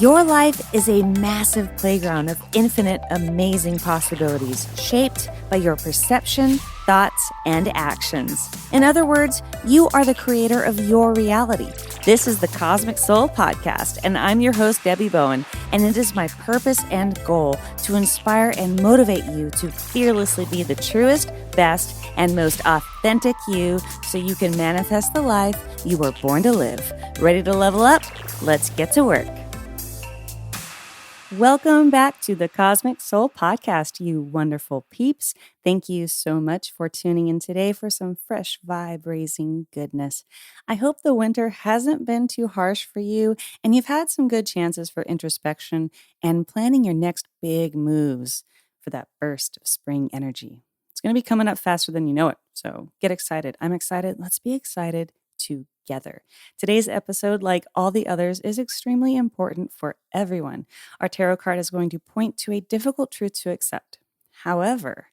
Your life is a massive playground of infinite, amazing possibilities shaped by your perception, thoughts, and actions. In other words, you are the creator of your reality. This is the Cosmic Soul Podcast, and I'm your host, Debbie Bowen, and it is my purpose and goal to inspire and motivate you to fearlessly be the truest, best, and most authentic you so you can manifest the life you were born to live. Ready to level up? Let's get to work. Welcome back to the Cosmic Soul Podcast, you wonderful peeps. Thank you so much for tuning in today for some fresh vibe-raising goodness. I hope the winter hasn't been too harsh for you and you've had some good chances for introspection and planning your next big moves for that burst of spring energy. It's going to be coming up faster than you know it, so get excited. I'm excited. Let's be excited together. Today's episode, like all the others, is extremely important for everyone. Our tarot card is going to point to a difficult truth to accept. However,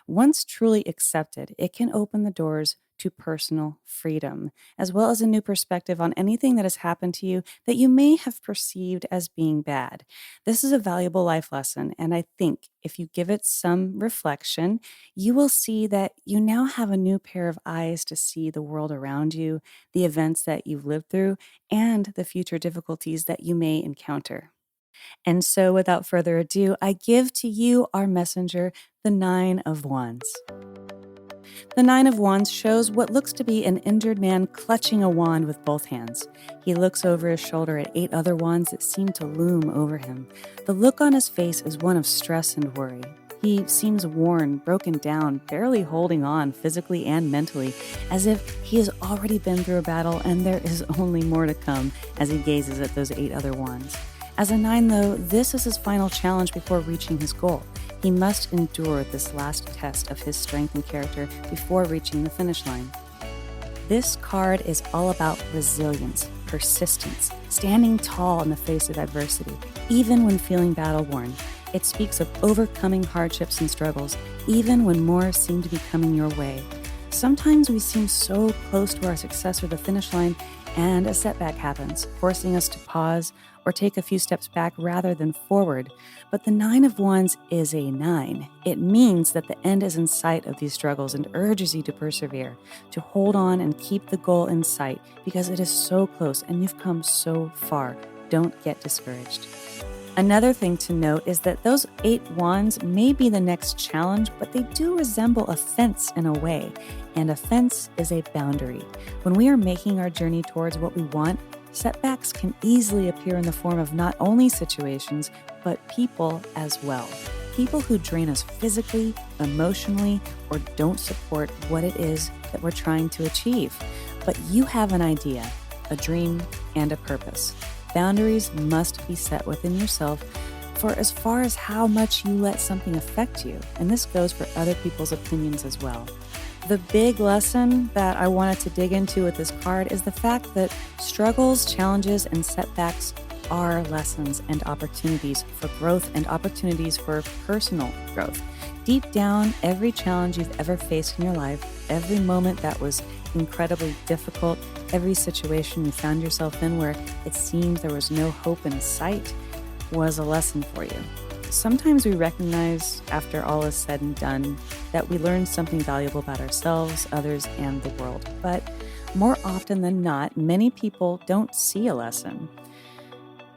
once truly accepted, it can open the doors to personal freedom, as well as a new perspective on anything that has happened to you that you may have perceived as being bad. This is a valuable life lesson, and I think if you give it some reflection, you will see that you now have a new pair of eyes to see the world around you, the events that you've lived through, and the future difficulties that you may encounter. And so, without further ado, I give to you, our messenger, the Nine of Wands. The Nine of Wands shows what looks to be an injured man clutching a wand with both hands. He looks over his shoulder at 8 other wands that seem to loom over him. The look on his face is one of stress and worry. He seems worn, broken down, barely holding on physically and mentally, as if he has already been through a battle and there is only more to come as he gazes at those 8 other wands. As a 9, though, this is his final challenge before reaching his goal. He must endure this last test of his strength and character before reaching the finish line. This card is all about resilience, persistence, standing tall in the face of adversity, even when feeling battle-worn. It speaks of overcoming hardships and struggles, even when more seem to be coming your way. Sometimes we seem so close to our success or the finish line, and a setback happens, forcing us to pause or take a few steps back rather than forward. But the 9 of Wands is a 9. It means that the end is in sight of these struggles and urges you to persevere, to hold on and keep the goal in sight because it is so close and you've come so far. Don't get discouraged. Another thing to note is that those 8 wands may be the next challenge, but they do resemble a fence in a way, and a fence is a boundary. When we are making our journey towards what we want, setbacks can easily appear in the form of not only situations, but people as well. People who drain us physically, emotionally, or don't support what it is that we're trying to achieve. But you have an idea, a dream, and a purpose. Boundaries must be set within yourself for as far as how much you let something affect you, and this goes for other people's opinions as well. The big lesson that I wanted to dig into with this card is the fact that struggles, challenges, and setbacks are lessons and opportunities for growth and opportunities for personal growth. Deep down, every challenge you've ever faced in your life, every moment that was incredibly difficult, every situation you found yourself in where it seemed there was no hope in sight was a lesson for you. Sometimes we recognize, after all is said and done, that we learned something valuable about ourselves, others, and the world. But more often than not, many people don't see a lesson.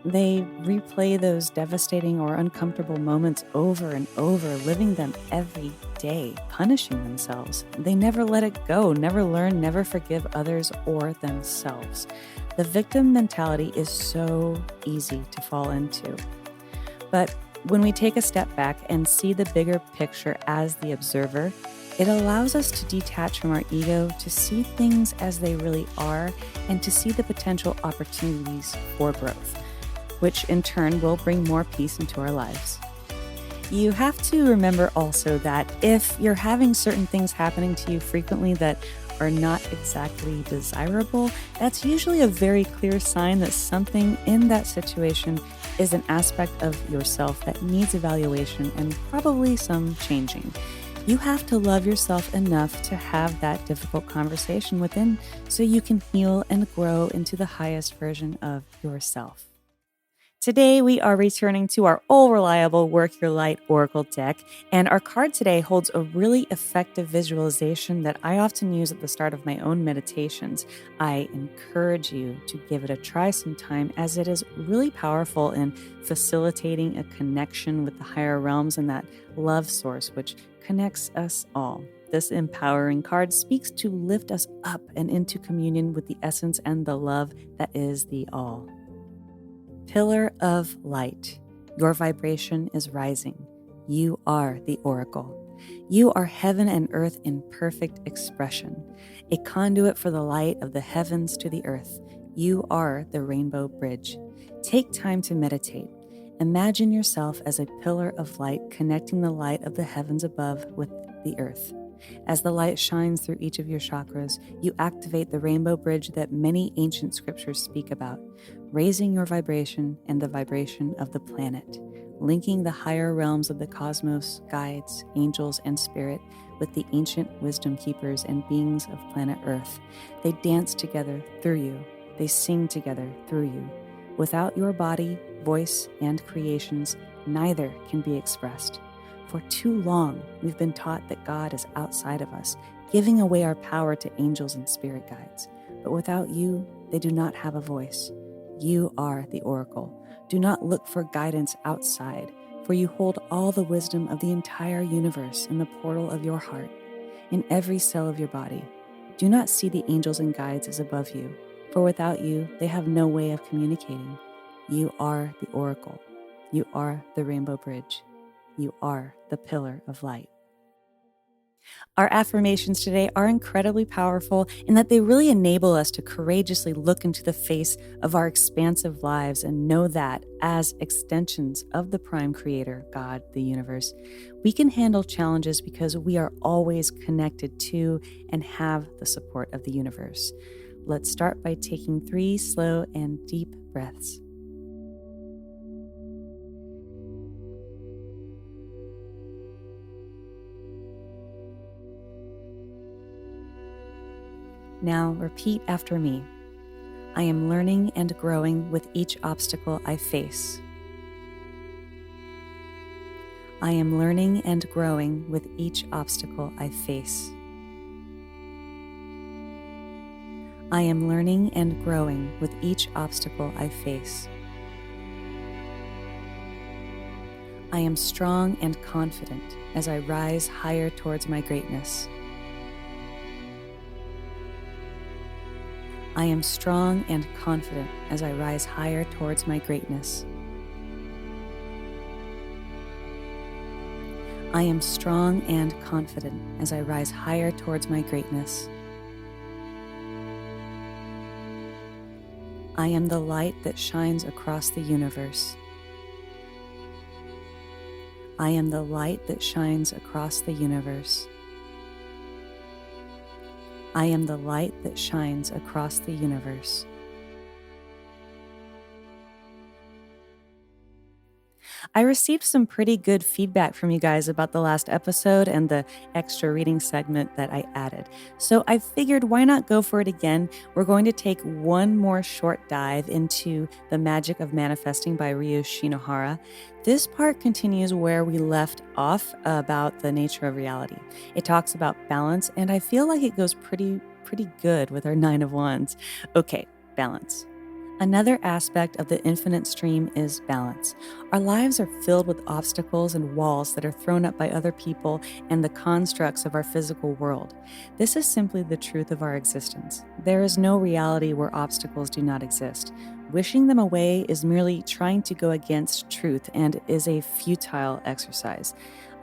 They replay those devastating or uncomfortable moments over and over, living them every day, punishing themselves. They never let it go, never learn, never forgive others or themselves. The victim mentality is so easy to fall into. But when we take a step back and see the bigger picture as the observer, it allows us to detach from our ego, to see things as they really are, and to see the potential opportunities for growth, which in turn will bring more peace into our lives. You have to remember also that if you're having certain things happening to you frequently that are not exactly desirable, that's usually a very clear sign that something in that situation is an aspect of yourself that needs evaluation and probably some changing. You have to love yourself enough to have that difficult conversation within so you can heal and grow into the highest version of yourself. Today, we are returning to our all reliable Work Your Light Oracle deck, and our card today holds a really effective visualization that I often use at the start of my own meditations. I encourage you to give it a try sometime, as it is really powerful in facilitating a connection with the higher realms and that love source, which connects us all. This empowering card speaks to lift us up and into communion with the essence and the love that is the all. Pillar of light. Your vibration is rising. You are the oracle. You are heaven and earth in perfect expression, a conduit for the light of the heavens to the earth. You are the rainbow bridge. Take time to meditate. Imagine yourself as a pillar of light connecting the light of the heavens above with the earth. As the light shines through each of your chakras, you activate the rainbow bridge that many ancient scriptures speak about, raising your vibration and the vibration of the planet, linking the higher realms of the cosmos, guides, angels, and spirit with the ancient wisdom keepers and beings of planet Earth. They dance together through you. They sing together through you. Without your body, voice, and creations, neither can be expressed. For too long, we've been taught that God is outside of us, giving away our power to angels and spirit guides. But without you, they do not have a voice. You are the oracle. Do not look for guidance outside, for you hold all the wisdom of the entire universe in the portal of your heart, in every cell of your body. Do not see the angels and guides as above you, for without you, they have no way of communicating. You are the oracle. You are the rainbow bridge. You are the pillar of light. Our affirmations today are incredibly powerful in that they really enable us to courageously look into the face of our expansive lives and know that, as extensions of the Prime Creator, God, the universe, we can handle challenges because we are always connected to and have the support of the universe. Let's start by taking 3 slow and deep breaths. Now repeat after me. I am learning and growing with each obstacle I face. I am learning and growing with each obstacle I face. I am learning and growing with each obstacle I face. I am strong and confident as I rise higher towards my greatness. I am strong and confident as I rise higher towards my greatness. I am strong and confident as I rise higher towards my greatness. I am the light that shines across the universe. I am the light that shines across the universe. I am the light that shines across the universe. I received some pretty good feedback from you guys about the last episode and the extra reading segment that I added. So I figured, why not go for it again? We're going to take one more short dive into The Magic of Manifesting by Ryuu Shinohara. This part continues where we left off about the nature of reality. It talks about balance, and I feel like it goes pretty good with our 9 of Wands. Okay, balance. Another aspect of the infinite stream is balance. Our lives are filled with obstacles and walls that are thrown up by other people and the constructs of our physical world. This is simply the truth of our existence. There is no reality where obstacles do not exist. Wishing them away is merely trying to go against truth and is a futile exercise.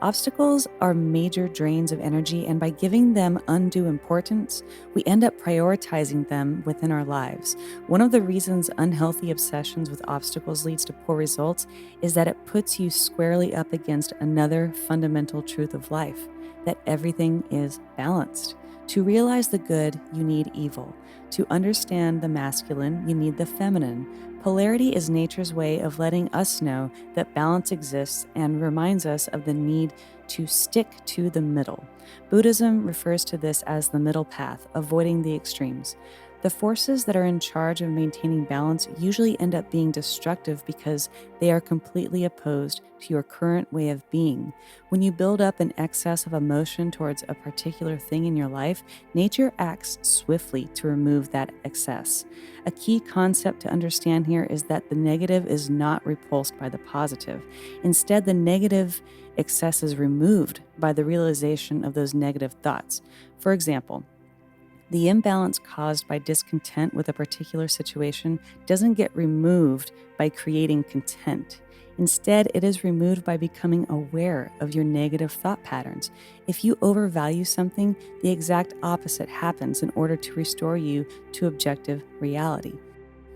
Obstacles are major drains of energy, and by giving them undue importance, we end up prioritizing them within our lives. One of the reasons unhealthy obsessions with obstacles leads to poor results is that it puts you squarely up against another fundamental truth of life, that everything is balanced. To realize the good, you need evil. To understand the masculine, you need the feminine. Polarity is nature's way of letting us know that balance exists and reminds us of the need to stick to the middle. Buddhism refers to this as the middle path, avoiding the extremes. The forces that are in charge of maintaining balance usually end up being destructive because they are completely opposed to your current way of being. When you build up an excess of emotion towards a particular thing in your life, nature acts swiftly to remove that excess. A key concept to understand here is that the negative is not repulsed by the positive. Instead, the negative excess is removed by the realization of those negative thoughts. For example, the imbalance caused by discontent with a particular situation doesn't get removed by creating content. Instead, it is removed by becoming aware of your negative thought patterns. If you overvalue something, the exact opposite happens in order to restore you to objective reality.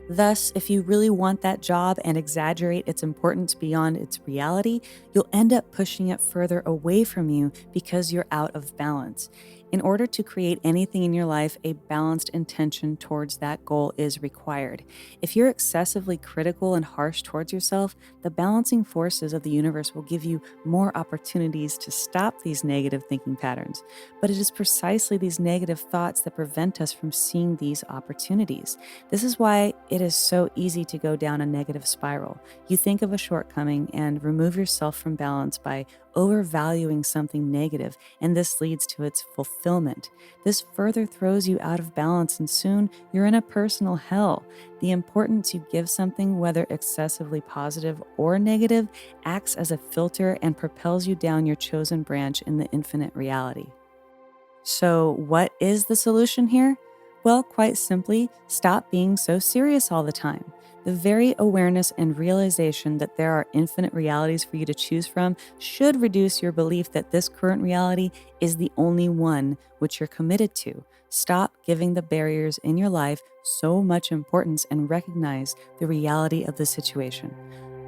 Thus, if you really want that job and exaggerate its importance beyond its reality, you'll end up pushing it further away from you because you're out of balance. In order to create anything in your life, a balanced intention towards that goal is required. If you're excessively critical and harsh towards yourself, the balancing forces of the universe will give you more opportunities to stop these negative thinking patterns. But it is precisely these negative thoughts that prevent us from seeing these opportunities. This is why it is so easy to go down a negative spiral. You think of a shortcoming and remove yourself from balance by overvaluing something negative, and this leads to its fulfillment. This further throws you out of balance, and soon you're in a personal hell. The importance you give something, whether excessively positive or negative, acts as a filter and propels you down your chosen branch in the infinite reality. So, what is the solution here? Well, quite simply, stop being so serious all the time. The very awareness and realization that there are infinite realities for you to choose from should reduce your belief that this current reality is the only one which you're committed to. Stop giving the barriers in your life so much importance and recognize the reality of the situation.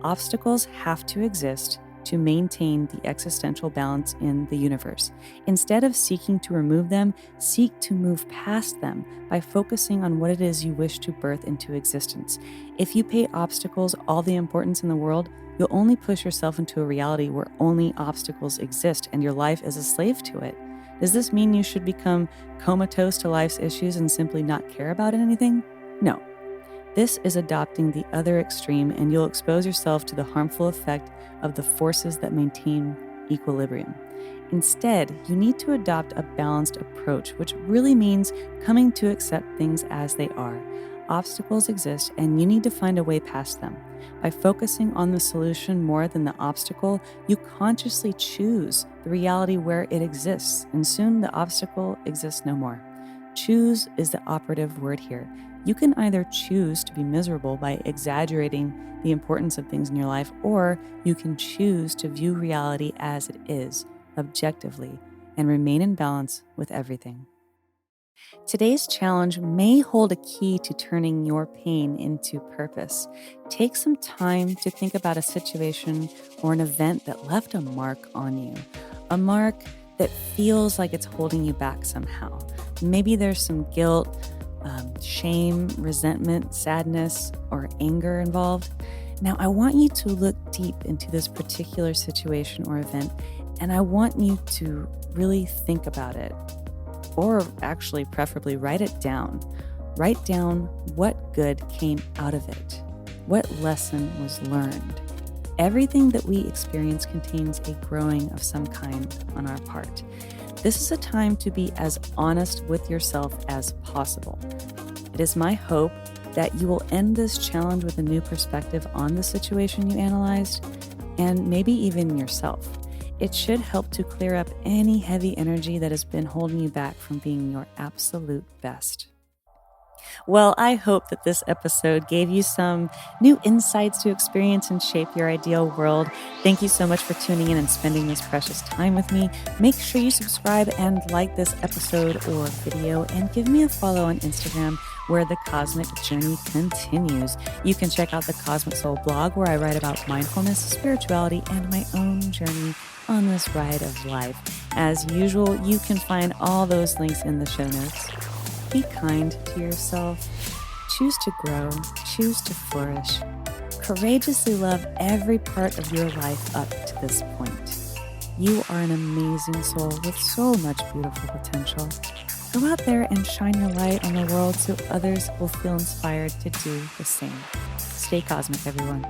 Obstacles have to exist to maintain the existential balance in the universe. Instead of seeking to remove them, seek to move past them by focusing on what it is you wish to birth into existence. If you pay obstacles all the importance in the world, you'll only push yourself into a reality where only obstacles exist and your life is a slave to it. Does this mean you should become comatose to life's issues and simply not care about anything? No. This is adopting the other extreme, and you'll expose yourself to the harmful effect of the forces that maintain equilibrium. Instead, you need to adopt a balanced approach, which really means coming to accept things as they are. Obstacles exist, and you need to find a way past them. By focusing on the solution more than the obstacle, you consciously choose the reality where it exists, and soon the obstacle exists no more. Choose is the operative word here. You can either choose to be miserable by exaggerating the importance of things in your life, or you can choose to view reality as it is, objectively, and remain in balance with everything. Today's challenge may hold a key to turning your pain into purpose. Take some time to think about a situation or an event that left a mark on you, a mark that feels like it's holding you back somehow. Maybe there's some guilt, shame, resentment, sadness, or anger involved. Now, I want you to look deep into this particular situation or event, and I want you to really think about it, or actually, preferably, write it down. Write down what good came out of it, what lesson was learned. Everything that we experience contains a growing of some kind on our part. This is a time to be as honest with yourself as possible. It is my hope that you will end this challenge with a new perspective on the situation you analyzed, and maybe even yourself. It should help to clear up any heavy energy that has been holding you back from being your absolute best. Well, I hope that this episode gave you some new insights to experience and shape your ideal world. Thank you so much for tuning in and spending this precious time with me. Make sure you subscribe and like this episode or video, and give me a follow on Instagram, where the cosmic journey continues. You can check out the Cosmic Soul blog, where I write about mindfulness, spirituality, and my own journey on this ride of life. As usual, you can find all those links in the show notes. Be kind to yourself. Choose to grow. Choose to flourish. Courageously love every part of your life up to this point. You are an amazing soul with so much beautiful potential. Go out there and shine your light on the world so others will feel inspired to do the same. Stay cosmic, everyone.